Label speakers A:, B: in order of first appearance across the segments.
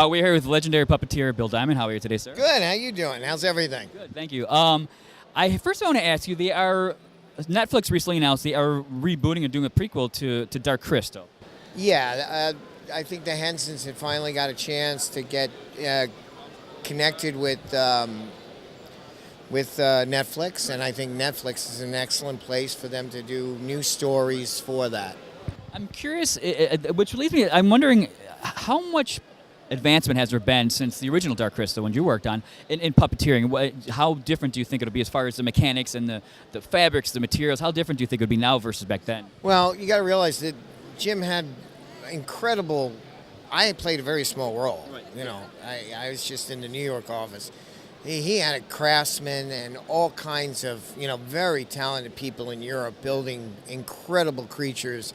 A: We're here with legendary puppeteer Bill Diamond. How are you today, sir?
B: Good. How you doing? How's everything?
A: Good, thank you. I first want to ask you, Netflix recently announced they are rebooting and doing a prequel to Dark Crystal.
B: Yeah, I think the Hensons had finally got a chance to get connected with Netflix, and I think Netflix is an excellent place for them to do new stories for that.
A: I'm curious, which leads me, I'm wondering how much advancement has there been since the original Dark Crystal when you worked on in puppeteering? How different do you think it'll be as far as the mechanics and the fabrics, the materials? How different do you think it would be now versus back then?
B: Well, you got to realize that Jim had incredible. I played a very small role. Right. You know, I was just in the New York office. He had a craftsman and all kinds of very talented people in Europe building incredible creatures,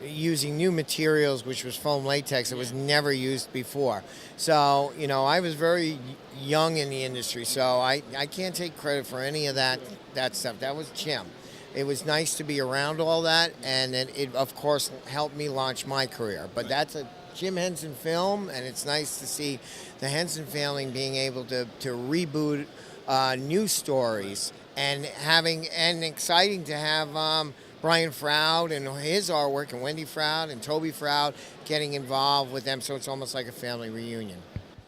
B: using new materials, which was foam latex that was never used before. So, I was very young in the industry, so I can't take credit for any of that stuff. That was Jim. It was nice to be around all that, and it of course, helped me launch my career. But that's a Jim Henson film, and it's nice to see the Henson family being able to reboot new stories and exciting to have Brian Froud and his artwork, and Wendy Froud and Toby Froud getting involved with them, so it's almost like a family reunion.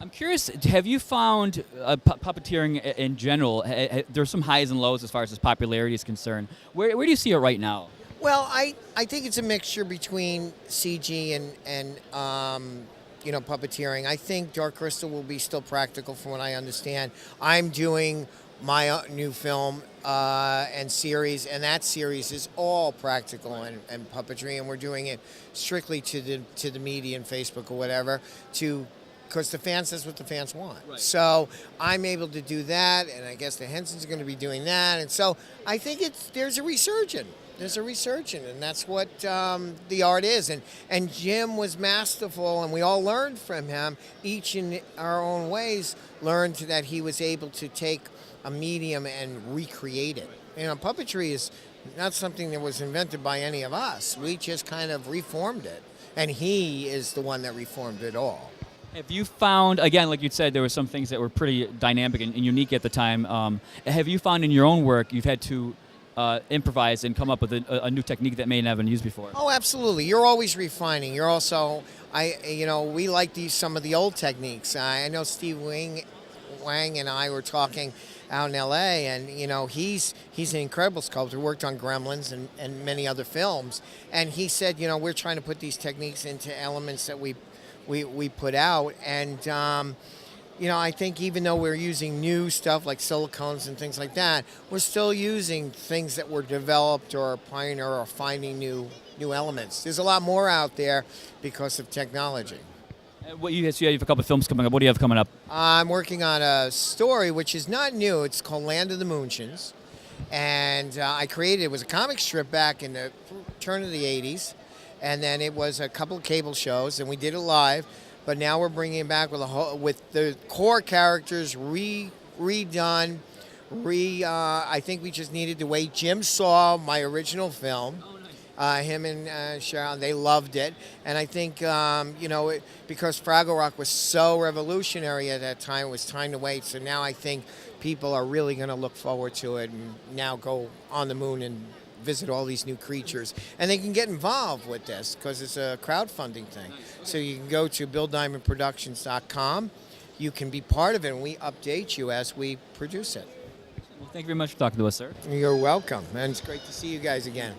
A: I'm curious, have you found puppeteering in general, there's some highs and lows as far as its popularity is concerned. Where do you see it right now?
B: Well, I think it's a mixture between CG and puppeteering. I think Dark Crystal will be still practical from what I understand. I'm doing my new film and series, and that series is all practical and puppetry, and we're doing it strictly to the media and Facebook or whatever, because that's what the fans want. Right. So I'm able to do that, and I guess the Hensons are going to be doing that, and so I think there's a resurgence. And that's what the art is. And Jim was masterful, and we all learned from him, each in our own ways, learned that he was able to take a medium and recreate it. Puppetry is not something that was invented by any of us. We just kind of reformed it, and he is the one that reformed it all.
A: Have you found, again, like you said, there were some things that were pretty dynamic and unique at the time. Have you found in your own work you've had to improvise and come up with a new technique that may not have been used before?
B: Oh, absolutely. You're always refining. You're also, we like some of the old techniques. I know Steve Wang and I were talking out in L.A., and he's an incredible sculptor, worked on Gremlins and many other films, and he said, we're trying to put these techniques into elements that we put out, and I think even though we're using new stuff like silicones and things like that, we're still using things that were developed or pioneer or finding new elements. There's a lot more out there because of technology.
A: You have a couple of films coming up. What do you have coming up?
B: I'm working on a story which is not new. It's called Land of the Moonshins, and it was a comic strip back in the turn of the 80s, and then it was a couple of cable shows, and we did it live. But now we're bringing it back with the core characters redone. I think we just needed to wait. Jim saw my original film. Him and Sharon, they loved it. And I think, because Fraggle Rock was so revolutionary at that time, it was time to wait. So now I think people are really going to look forward to it and now go on the moon and visit all these new creatures, and they can get involved with this because it's a crowdfunding thing. So you can go to BillDiamondProductions.com. You can be part of it, and we update you as we produce it.
A: Well, thank you very much for talking to us, sir.
B: You're welcome, and it's great to see you guys again.